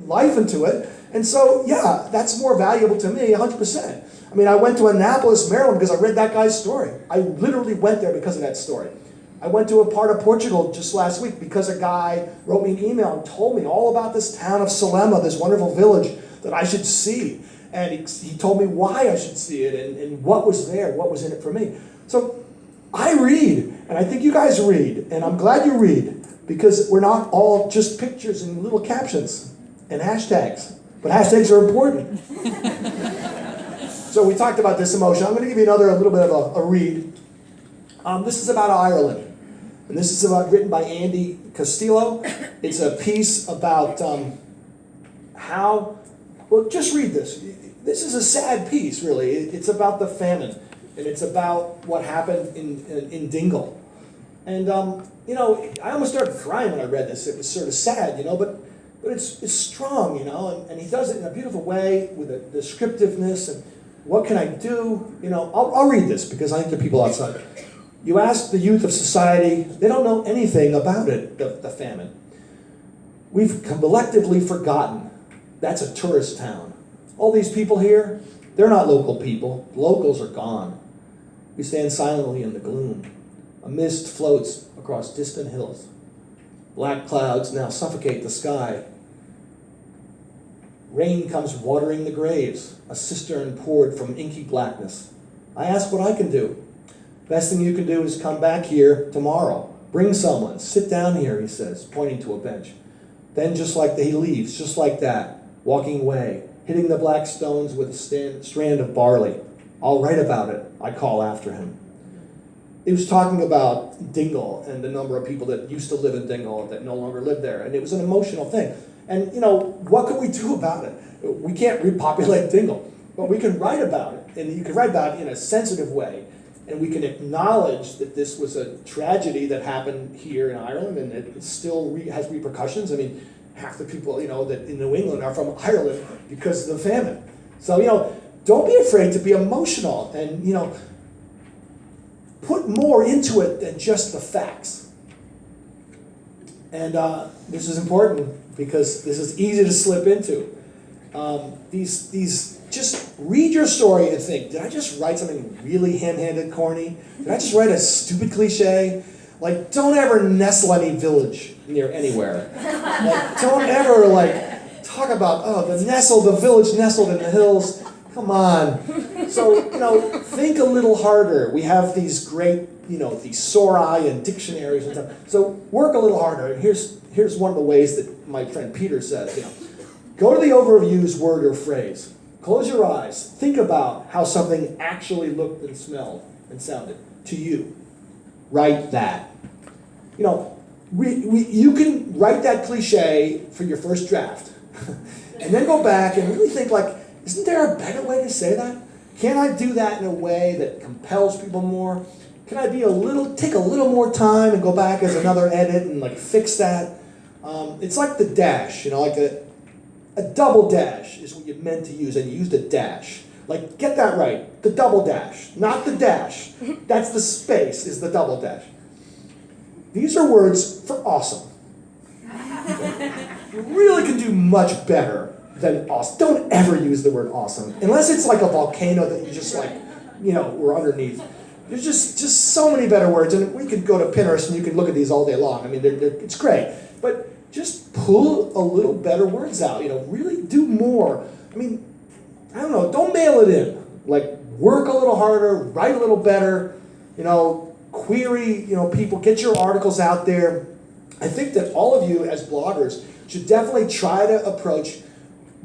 life into it. And so, yeah, that's more valuable to me, 100%. I mean, I went to Annapolis, Maryland, because I read that guy's story. I literally went there because of that story. I went to a part of Portugal just last week because a guy wrote me an email and told me all about this town of Salema, this wonderful village that I should see. And he told me why I should see it and what was there, what was in it for me. So I read, and I think you guys read, and I'm glad you read, because we're not all just pictures and little captions and hashtags. But hashtags are important. So we talked about this emotion. I'm going to give you a little bit of a read. This is about Ireland. And this is written by Andy Castillo. It's a piece about just read this. This is a sad piece, really. It's about the famine. And it's about what happened in Dingle. And, I almost started crying when I read this. It was sort of sad, but it's strong, and he does it in a beautiful way with a descriptiveness and what can I do? I'll read this because I think there are people outside. You ask the youth of society, they don't know anything about it, the famine. We've collectively forgotten. That's a tourist town. All these people here, they're not local people. The locals are gone. We stand silently in the gloom. A mist floats across distant hills. Black clouds now suffocate the sky. Rain comes watering the graves, a cistern poured from inky blackness. I ask what I can do. Best thing you can do is come back here tomorrow. Bring someone. Sit down here, he says, pointing to a bench. Then he leaves, just like that, walking away, hitting the black stones with a strand of barley. I'll write about it, I call after him. He was talking about Dingle and the number of people that used to live in Dingle that no longer live there. And it was an emotional thing. And, what can we do about it? We can't repopulate Dingle, but we can write about it. And you can write about it in a sensitive way. And we can acknowledge that this was a tragedy that happened here in Ireland, and it still has repercussions. I mean, half the people, that in New England are from Ireland because of the famine. So, don't be afraid to be emotional and, put more into it than just the facts. And this is important because this is easy to slip into. Just read your story and think, did I just write something really ham-handed, corny? Did I just write a stupid cliche? Like, don't ever nestle any village near anywhere. Don't ever, talk about, the village nestled in the hills. Come on. So, think a little harder. We have these great, these sori and dictionaries and stuff. So work a little harder. And here's one of the ways that my friend Peter says, go to the overused word or phrase. Close your eyes. Think about how something actually looked and smelled and sounded to you. Write that. You can write that cliche for your first draft. And then go back and really think isn't there a better way to say that? Can I do that in a way that compels people more? Can I take a little more time and go back as another edit and fix that? It's like the dash, a double dash is what you meant to use, and you used a dash. Get that right, the double dash, not the dash. That's the space, is the double dash. These are words for awesome. You really can do much better than awesome. Don't ever use the word awesome, unless it's like a volcano that you just we're underneath. There's just so many better words, and we could go to Pinterest and you can look at these all day long. I mean, it's great, but just pull a little better words out. Really do more. I mean, I don't know. Don't mail it in. Work a little harder, write a little better. Query. People, get your articles out there. I think that all of you as bloggers should definitely try to approach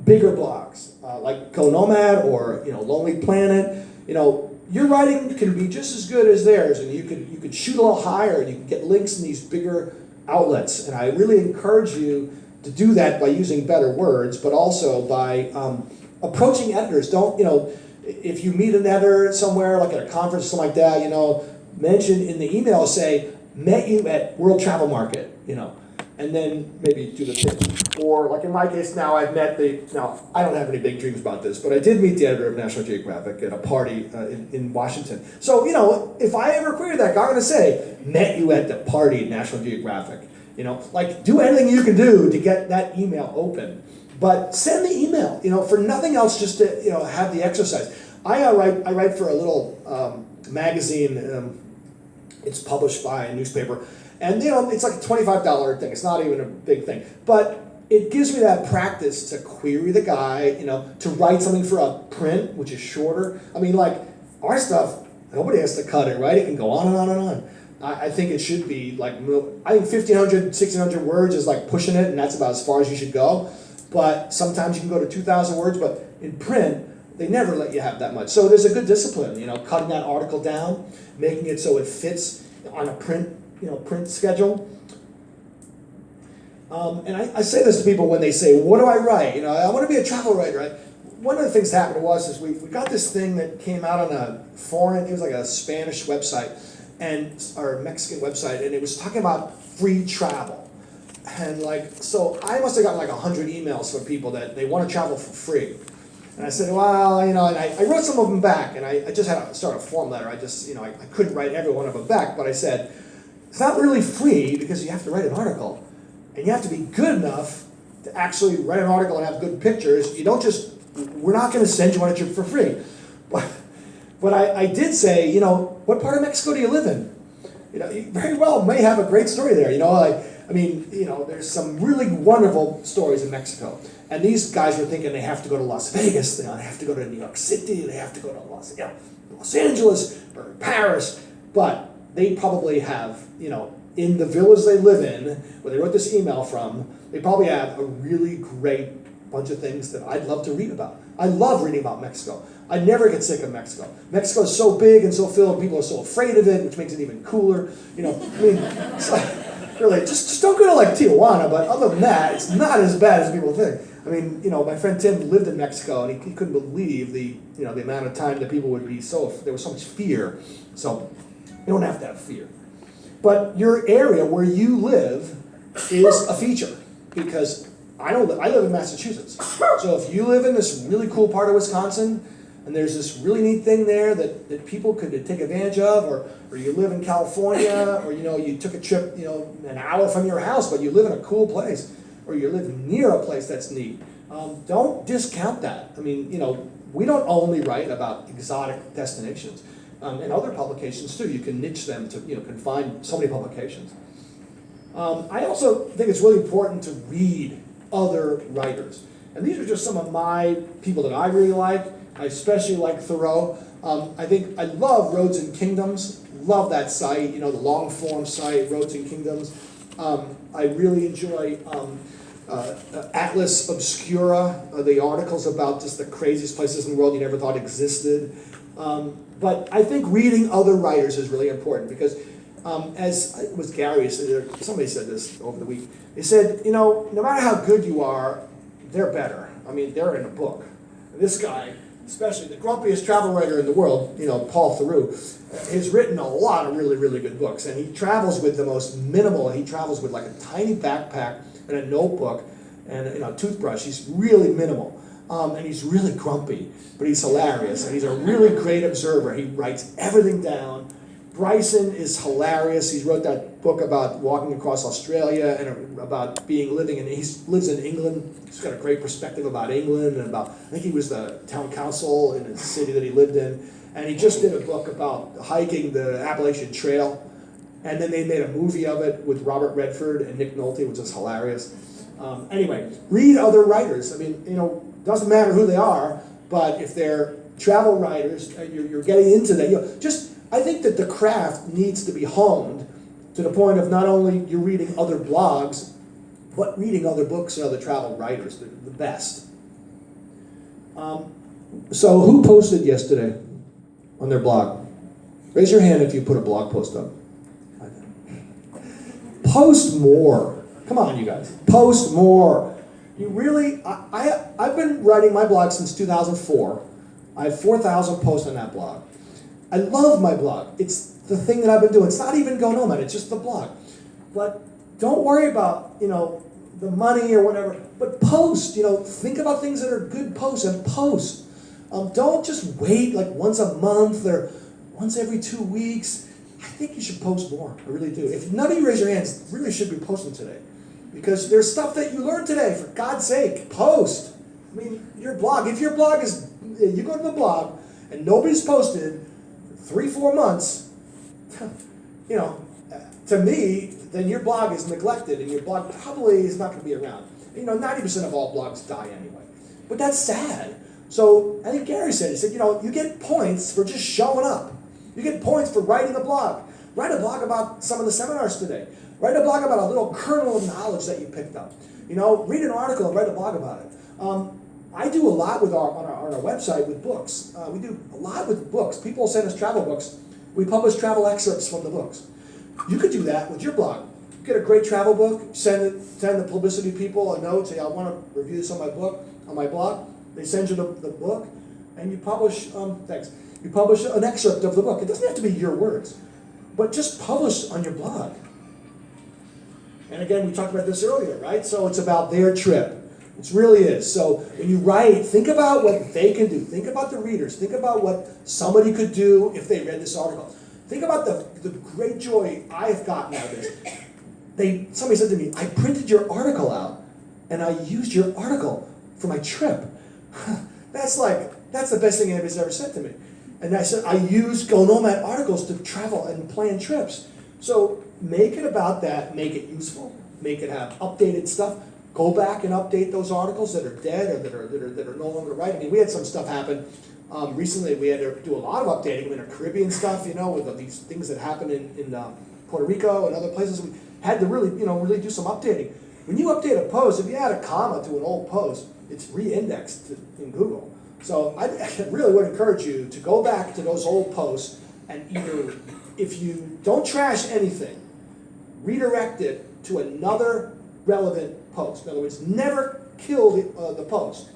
bigger blogs like Go Nomad or Lonely Planet. Your writing can be just as good as theirs, and you could shoot a little higher, and you can get links in these bigger outlets. And I really encourage you to do that by using better words, but also by approaching editors. Don't if you meet an editor somewhere, like at a conference or something like that, mention in the email, say, met you at World Travel Market, and then maybe do the pitch. Or in my case now, I don't have any big dreams about this, but I did meet the editor of National Geographic at a party in Washington. So, if I ever query that guy, I'm going to say, met you at the party at National Geographic. Like do anything you can do to get that email open. But send the email, for nothing else, just to, have the exercise. I write for a little magazine. It's published by a newspaper, and it's like a $25 thing. It's not even a big thing, but it gives me that practice to query the guy, to write something for a print, which is shorter. I mean, like our stuff, nobody has to cut it, right? It can go on and on and on. I think it should be like, I think 1,500, 1,600 words is like pushing it, and that's about as far as you should go. But sometimes you can go to 2,000 words, but in print, they never let you have that much. So there's a good discipline, cutting that article down, making it so it fits on a print schedule. And I say this to people when they say, what do I write? I want to be a travel writer. Right? One of the things that happened to us is we got this thing that came out on it was like a Spanish website, or Mexican website, and it was talking about free travel. And so I must have gotten like 100 emails from people that they want to travel for free. And I said, well, and I wrote some of them back, and I just had to start a form letter. I just, I couldn't write every one of them back, but I said, it's not really free because you have to write an article. And you have to be good enough to actually write an article and have good pictures. You don't just, we're not going to send you on a trip for free. But I did say, what part of Mexico do you live in? You very well may have a great story there. There's some really wonderful stories in Mexico. And these guys were thinking they have to go to Las Vegas, they have to go to New York City, they have to go to Los Angeles or Paris. But they probably have, in the village they live in, where they wrote this email from, they probably have a really great bunch of things that I'd love to read about. I love reading about Mexico. I never get sick of Mexico. Mexico is so big and so filled, people are so afraid of it, which makes it even cooler. It's like, really, just don't go to like Tijuana, but other than that, it's not as bad as people think. My friend Tim lived in Mexico, and he couldn't believe the amount of time that people would be there was so much fear. So you don't have to have fear. But your area where you live is a feature, because I live in Massachusetts. So if you live in this really cool part of Wisconsin, and there's this really neat thing there that people could take advantage of, or you live in California, or you took a trip an hour from your house, but you live in a cool place, or you live near a place that's neat, don't discount that. We don't only write about exotic destinations. And other publications too. You can niche them to, can find so many publications. I also think it's really important to read other writers. And these are just some of my people that I really like. I especially like Thoreau. I love Roads and Kingdoms. Love that site, the long form site, Roads and Kingdoms. I really enjoy Atlas Obscura, the articles about just the craziest places in the world you never thought existed. But I think reading other writers is really important, because as it was Gary, somebody said this over the week, they said, no matter how good you are, they're better. They're in a book. And this guy, especially the grumpiest travel writer in the world, Paul Theroux, has written a lot of really, really good books. And he travels with the most minimal. He travels with like a tiny backpack and a notebook and a toothbrush. He's really minimal. And he's really grumpy, but he's hilarious. And he's a really great observer. He writes everything down. Bryson is hilarious. He wrote that book about walking across Australia and about he lives in England. He's got a great perspective about England and I think he was the town council in the city that he lived in. And he just did a book about hiking the Appalachian Trail. And then they made a movie of it with Robert Redford and Nick Nolte, which is hilarious. Anyway, read other writers. Doesn't matter who they are, but if they're travel writers, you're getting into that. I think that the craft needs to be honed to the point of not only you're reading other blogs, but reading other books and other travel writers, the best. So who posted yesterday on their blog? Raise your hand if you put a blog post up. Post more. Come on, you guys. Post more. You really, I've been writing my blog since 2004. I have 4,000 posts on that blog. I love my blog. It's the thing that I've been doing. It's not even Go Nomad, it's just the blog. But don't worry about, the money or whatever, but post, think about things that are good posts and post. Don't just wait like once a month or once every 2 weeks. I think you should post more. I really do. If none of you raise your hands, really should be posting today. Because there's stuff that you learned today, for God's sake, post. I mean, your blog, if your blog is, you go to the blog and nobody's posted for 3-4 months, you know, to me, then your blog is neglected and your blog probably is not going to be around. You know, 90% of all blogs die anyway. But that's sad. So I think Gary said, he said, you know, you get points for just showing up. You get points for writing a blog. Write a blog about some of the seminars today. Write a blog about a little kernel of knowledge that you picked up. You know, read an article and write a blog about it. I do a lot with on our website with books. We do a lot with books. People send us travel books. We publish travel excerpts from the books. You could do that with your blog. Get a great travel book, send the publicity people a note, say I want to review this on my blog. They send you the book, and you publish. Thanks. You publish an excerpt of the book. It doesn't have to be your words, but just publish on your blog. And again, we talked about this earlier, right? So it's about their trip. It really is. So when you write, think about what they can do. Think about the readers. Think about what somebody could do if they read this article. Think about the great joy I've gotten out of this. Somebody said to me, I printed your article out, and I used your article for my trip. That's the best thing anybody's ever said to me. And I said, I use GoNomad articles to travel and plan trips. So make it about that, make it useful, make it have updated stuff. Go back and update those articles that are dead or that are no longer right. I mean, we had some stuff happen recently. We had to do a lot of updating in our Caribbean stuff, you know, with these things that happened in Puerto Rico and other places. We had to really do some updating. When you update a post, if you add a comma to an old post, it's re-indexed in Google. So I really would encourage you to go back to those old posts and either, if you don't trash anything, redirect it to another relevant post. In other words, never kill the post.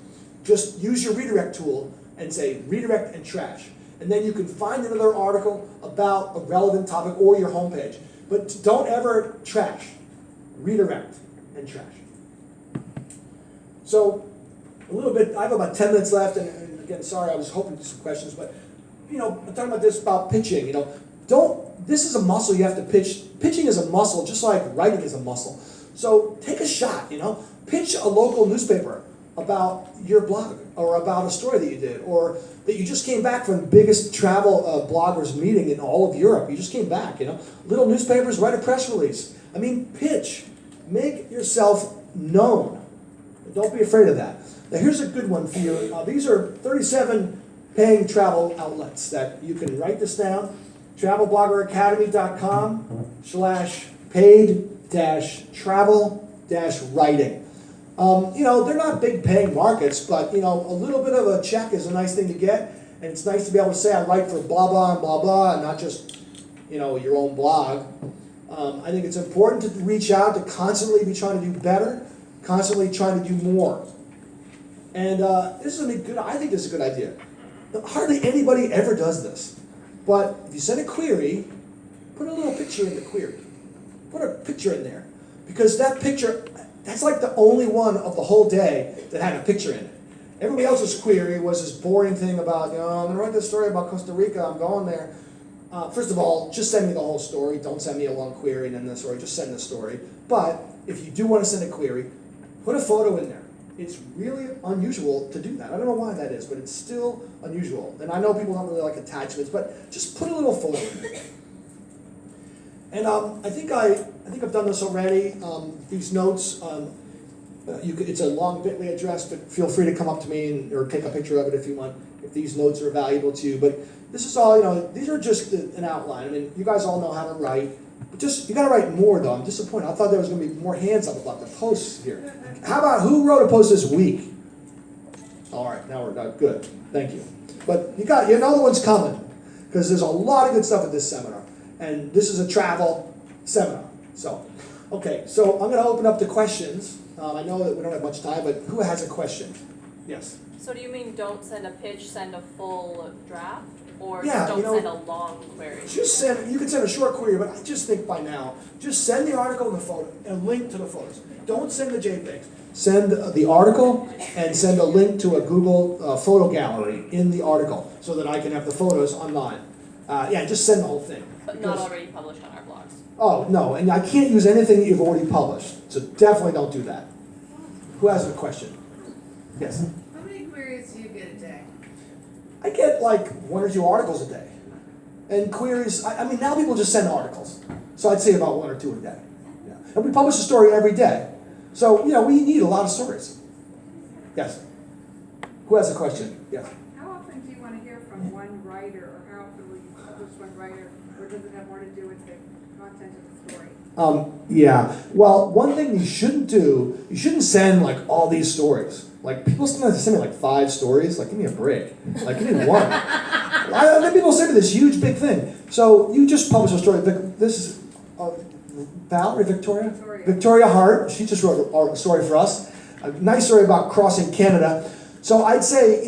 Just use your redirect tool and say redirect and trash. And then you can find another article about a relevant topic or your homepage. But don't ever trash. Redirect and trash. So a little bit, I have about 10 minutes left, and again, sorry, I was hoping to do some questions, but you know, I'm talking about this about pitching, you know. This is a muscle you have to pitch. Pitching is a muscle, just like writing is a muscle. So take a shot, you know. Pitch a local newspaper about your blog, or about a story that you did, or that you just came back from the biggest travel bloggers meeting in all of Europe. You just came back, you know. Little newspapers, write a press release. I mean, pitch. Make yourself known. Don't be afraid of that. Now here's a good one for you. These are 37 paying travel outlets that you can write this down. travelbloggeracademy.com/paid-travel-writing. You know, they're not big paying markets, but you know, a little bit of a check is a nice thing to get, and it's nice to be able to say I write for blah blah and blah blah, and not just, you know, your own blog. I think it's important to reach out, to constantly be trying to do better, constantly trying to do more. And this is good. I think this is a good idea. Hardly anybody ever does this, but if you send a query, put a little picture in the query. Put a picture in there, because that picture, that's like the only one of the whole day that had a picture in it. Everybody else's query was this boring thing about, you know, I'm going to write this story about Costa Rica, I'm going there. First of all, just send me the whole story. Don't send me a long query and then the story. Just send the story. But if you do want to send a query, put a photo in there. It's really unusual to do that. I don't know why that is, but it's still unusual. And I know people don't really like attachments, but just put a little photo in there. And I think I've done this already. These notes, it's a long Bitly address, but feel free to come up to me or take a picture of it if you want, if these notes are valuable to you. But this is all, you know, these are just an outline. I mean, you guys all know how to write, but you got to write more, though. I'm disappointed. I thought there was going to be more hands up about the posts here. How about who wrote a post this week? All right, now we're done. Good. Thank you. But you know the one's coming, because there's a lot of good stuff at this seminar. And this is a travel seminar. So, okay, so I'm going to open up to questions. I know that we don't have much time, but who has a question? Yes? So do you mean don't send a pitch, send a full draft? Or Yeah, don't you know, send a long query? You can send a short query, but I just think by now, just send the article and the photo, and link to the photos. Don't send the JPEGs. Send the article and send a link to a Google photo gallery in the article so that I can have the photos online. Yeah, just send the whole thing. But not already published on our blogs. Oh, no, and I can't use anything that you've already published, so definitely don't do that. Who has a question? Yes? How many queries do you get a day? I get like 1 or 2 articles a day. And queries, I mean, now people just send articles. So I'd say about 1 or 2 a day. Yeah. And we publish a story every day. So, we need a lot of stories. Yes? Who has a question? Yes? How often do you want to hear from one writer, or how often will you publish one writer, or does it have more to do with the content of the story? Yeah. Well, one thing you shouldn't do, you shouldn't send like all these stories. Like people sometimes send me like 5 stories. Like give me a break. Like give me one. Then people send me this huge big thing. So you just publish a story. This is Victoria? Victoria Hart. She just wrote a story for us. A nice story about crossing Canada. So I'd say,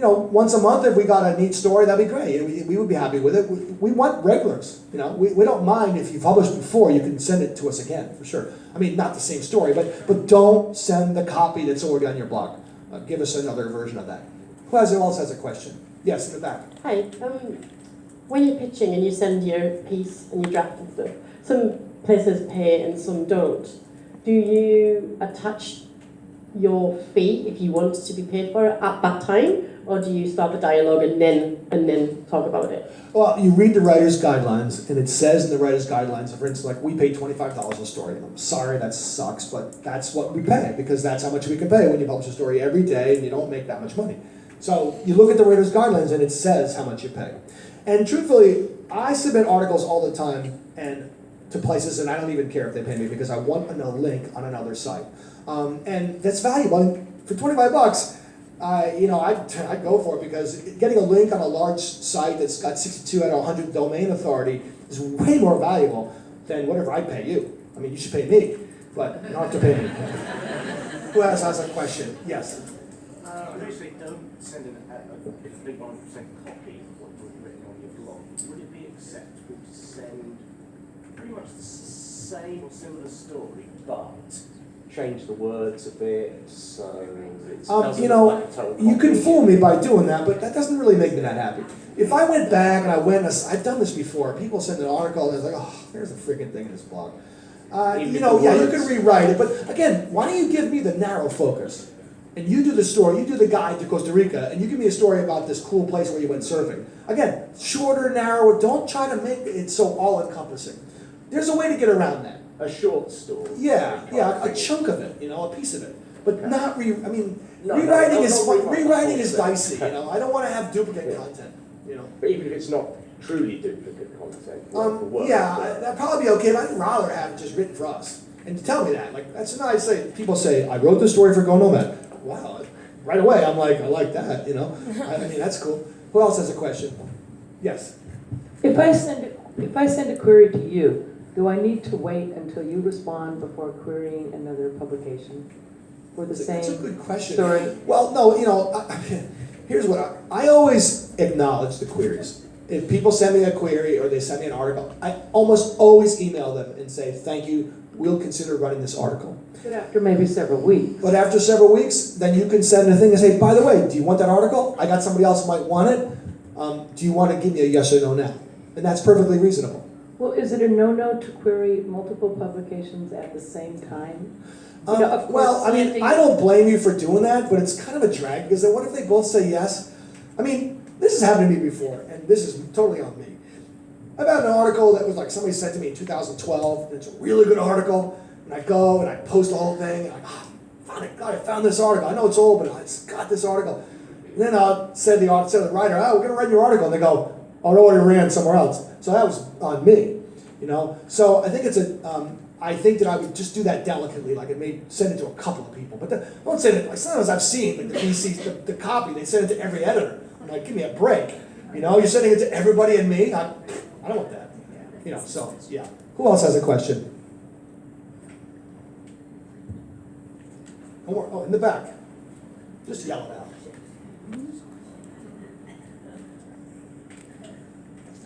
once a month if we got a neat story, that'd be great. We would be happy with it. We want regulars. We don't mind if you published before, you can send it to us again, for sure. I mean, not the same story, but don't send the copy that's already on your blog. Give us another version of that. Who else has a question? Yes, in the back. Hi. When you're pitching and you send your piece and you draft and stuff, some places pay and some don't. Do you attach your fee if you want to be paid for it at that time, or do you start the dialogue and then talk about it? Well, you read the writer's guidelines, and it says in the writer's guidelines, for instance, like we pay $25 a story. I'm sorry, that sucks, but that's what we pay because that's how much we can pay when you publish a story every day and you don't make that much money. So you look at the writer's guidelines, and it says how much you pay. And truthfully, I submit articles all the time and to places, and I don't even care if they pay me because I want a link on another site. And that's valuable. And for $25, I'd go for it because getting a link on a large site that's got 62 out of 100 domain authority is way more valuable than whatever I pay you. I mean, you should pay me, but you don't have to pay me. Who else has a question? Yes. Basically, don't send if they want to send a copy of what you've written on your blog. Would it be acceptable to send pretty much the same or similar story, but change the words a bit so it's you can fool me by doing that, but that doesn't really make me that happy. If I went back and I've done this before. People send an article and it's like, oh, there's a freaking thing in this blog. You can rewrite it, but again, why don't you give me the narrow focus? And you do the story, you do the guide to Costa Rica, and you give me a story about this cool place where you went surfing. Again, shorter, narrower, don't try to make it so all-encompassing. There's a way to get around that. a short story. Yeah, a chunk of it, a piece of it. But not rewriting is dicey, I don't want to have duplicate content, But even if it's not truly duplicate content, that'd probably be okay, but I'd rather have it just written for us. And to tell me that, that's nice. People say, I wrote this story for Go Nomad. Wow, right away I'm like, I like that, I mean, that's cool. Who else has a question? Yes. If I send a query to you, do I need to wait until you respond before querying another publication for the same That's a good question. story? Well, no, here's what I always acknowledge the queries. If people send me a query or they send me an article, I almost always email them and say, thank you, we'll consider running this article. But after maybe several weeks. But after several weeks, then you can send a thing and say, by the way, do you want that article? I got somebody else who might want it. Do you want to give me a yes or no now? And that's perfectly reasonable. Well, is it a no-no to query multiple publications at the same time? Of course, I don't blame you for doing that, but it's kind of a drag because then what if they both say yes? I mean, this has happened to me before, and this is totally on me. I've had an article that was like somebody sent to me in 2012, and it's a really good article, and I go and I post the whole thing, and I found this article. I know it's old, but I got this article. And then I'll say the writer, we're going to write your article, and they go, oh, no, it ran somewhere else. So that was on me, So I think I think that I would just do that delicately, like send it to a couple of people. But don't send it, sometimes I've seen the copy, they send it to every editor. I'm like, give me a break. You're sending it to everybody and me. I don't want that. So, yeah. Who else has a question? Oh, in the back. Just yell it out.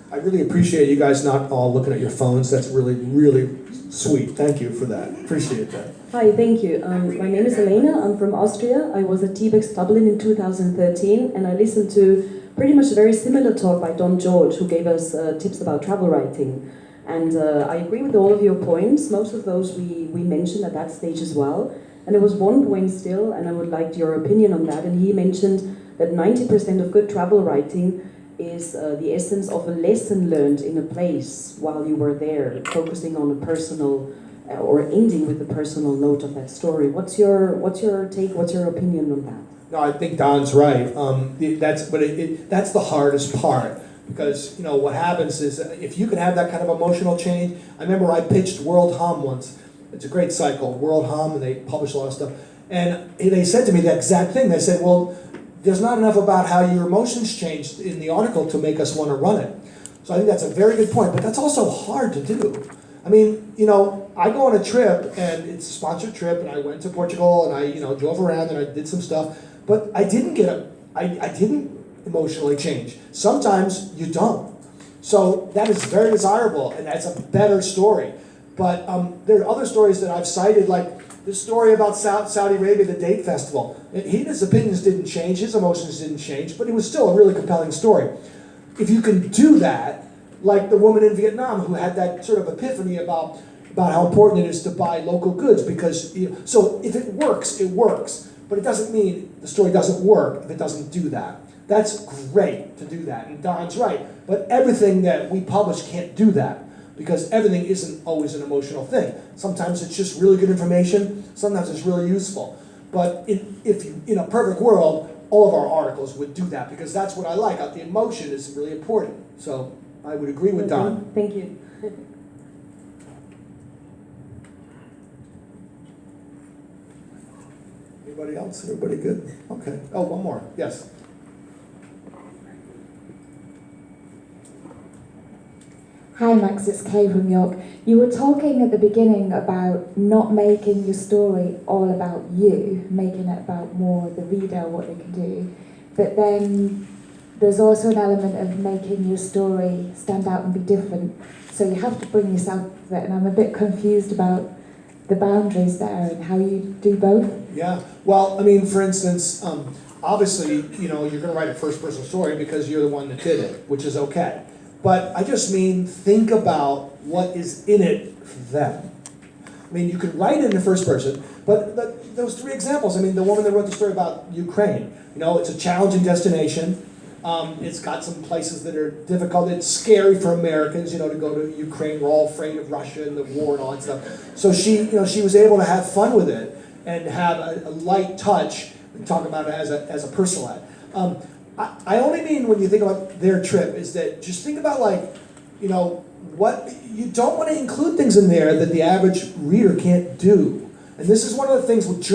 I really appreciate you guys not all looking at your phones. That's really, really sweet. Thank you for that. Appreciate that. Hi, thank you. My name is Elena. I'm from Austria. I was at TBEX Dublin in 2013, and I listened to pretty much a very similar talk by Don George, who gave us tips about travel writing. And I agree with all of your points. Most of those we mentioned at that stage as well. And there was one point still, and I would like your opinion on that. And he mentioned that 90% of good travel writing is the essence of a lesson learned in a place while you were there, focusing on a personal or ending with a personal note of that story. What's your take? What's your opinion on that? No, I think Don's right. That's the hardest part, because what happens is if you can have that kind of emotional change. I remember I pitched World Hum once. It's a great site called World Hum, and they publish a lot of stuff. And they said to me the exact thing. They said, "Well, there's not enough about how your emotions changed in the article to make us want to run it." So I think that's a very good point, but that's also hard to do. I mean, I go on a trip, and it's a sponsored trip, and I went to Portugal, and I, drove around, and I did some stuff, but I didn't I didn't emotionally change. Sometimes you don't. So that is very desirable, and that's a better story. But there are other stories that I've cited, like the story about Saudi Arabia, the date festival. His opinions didn't change, his emotions didn't change, but it was still a really compelling story. If you can do that, like the woman in Vietnam who had that sort of epiphany about how important it is to buy local goods, because so if it works, but it doesn't mean the story doesn't work if it doesn't do that. That's great to do that, and Don's right. But everything that we publish can't do that, because everything isn't always an emotional thing. Sometimes it's just really good information. Sometimes it's really useful. But in a perfect world, all of our articles would do that, because that's what I like. The emotion is really important. So I would agree with Don. Thank you. Anybody else? Everybody good? Okay. Oh, one more. Yes. Hi Max, it's Kay from York. You were talking at the beginning about not making your story all about you, making it about more the reader, what they can do. But then there's also an element of making your story stand out and be different. So you have to bring yourself to it, and I'm a bit confused about the boundaries there and how you do both. Yeah. Well, I mean, for instance, obviously, you're going to write a first-person story because you're the one that did it, which is okay. But I just mean, think about what is in it for them. I mean, you can write it in the first person, but those three examples, I mean, the woman that wrote the story about Ukraine, it's a challenging destination. It's got some places that are difficult. It's scary for Americans, to go to Ukraine. We're all afraid of Russia and the war and all that stuff. So she was able to have fun with it and have a light touch and talk about it as a personal ad. I only mean when you think about their trip is that just think about what you don't want to include things in there that the average reader can't do. And this is one of the things with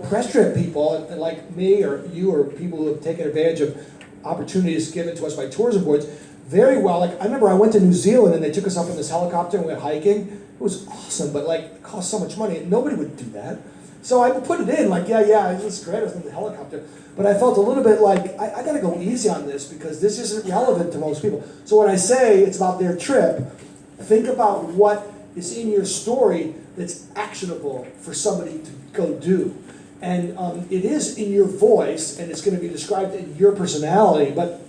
press trip people like me or you or people who have taken advantage of opportunities given to us by tourism boards very well. Like I remember I went to New Zealand and they took us up in this helicopter and we went hiking. It was awesome, but it cost so much money and nobody would do that. So I put it in yeah, it was great. I was in the helicopter. But I felt a little bit like, I got to go easy on this because this isn't relevant to most people. So when I say it's about their trip, think about what is in your story that's actionable for somebody to go do. And it is in your voice, and it's going to be described in your personality. But,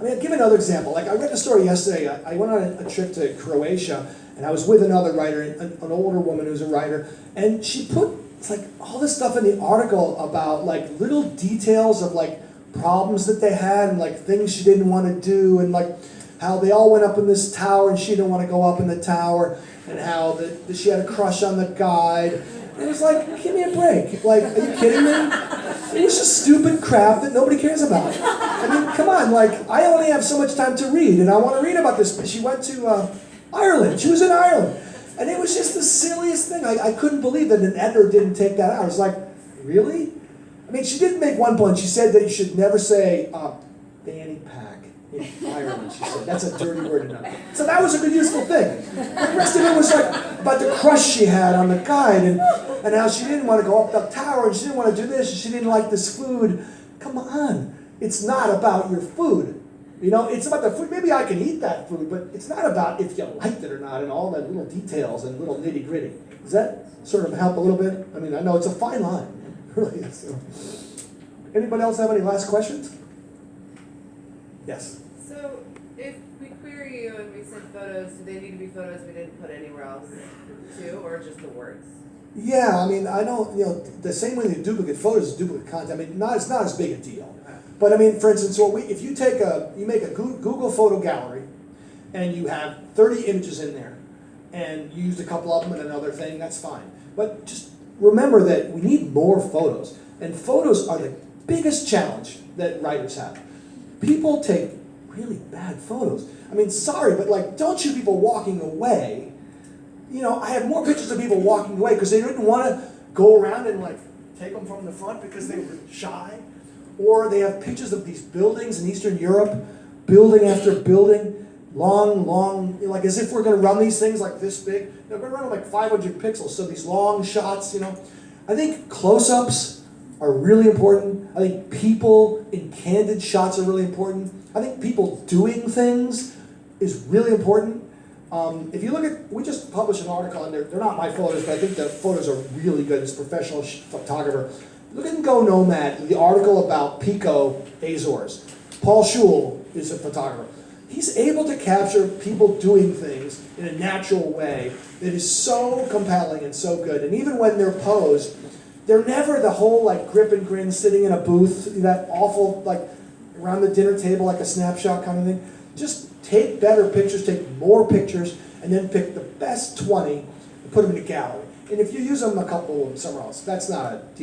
I'll give you another example. Like, I read a story yesterday. I went on a trip to Croatia, and I was with another writer, an older woman who's a writer, and she put all this stuff in the article about little details of problems that they had and things she didn't want to do and how they all went up in this tower and she didn't want to go up in the tower and how she had a crush on the guide. And it was give me a break. Are you kidding me? It was just stupid crap that nobody cares about. I mean, come on, I only have so much time to read and I want to read about this. She went to Ireland. She was in Ireland. And it was just the silliest thing. I couldn't believe that an editor didn't take that out. I was like, really? I mean, she did make one point. She said that you should never say fanny pack in Ireland, she said. That's a dirty word enough. So that was a good, useful thing. The rest of it was about the crush she had on the guide and how she didn't want to go up the tower and she didn't want to do this and she didn't like this food. Come on. It's not about your food. It's about the food. Maybe I can eat that food, but it's not about if you liked it or not and all the little details and little nitty-gritty. Does that sort of help a little bit? I mean, I know it's a fine line. It really is. Anybody else have any last questions? Yes. So if we query you and we send photos, do they need to be photos we didn't put anywhere else too, or just the words? Yeah, I mean, I don't, the same way you duplicate photos is duplicate content. I mean, it's not as big a deal. But I mean, for instance, if you make a Google photo gallery, and you have 30 images in there, and you used a couple of them in another thing, that's fine. But just remember that we need more photos. And photos are the biggest challenge that writers have. People take really bad photos. I mean, sorry, but like, don't shoot people walking away. I have more pictures of people walking away because they didn't want to go around and like take them from the front because they were shy. Or they have pictures of these buildings in Eastern Europe, building after building, long, like as if we're going to run these things like this big. They're going to run like 500 pixels, so these long shots, I think close-ups are really important. I think people in candid shots are really important. I think people doing things is really important. If you look at, we just published an article, and they're not my photos, but I think the photos are really good. It's a professional photographer. Look at Go Nomad, the article about Pico Azores. Paul Schul is a photographer. He's able to capture people doing things in a natural way that is so compelling and so good. And even when they're posed, they're never the whole like grip and grin sitting in a booth, that awful like around the dinner table like a snapshot kind of thing. Just take better pictures, take more pictures, and then pick the best 20 and put them in a gallery. And if you use them, a couple of them somewhere else. That's not a deal.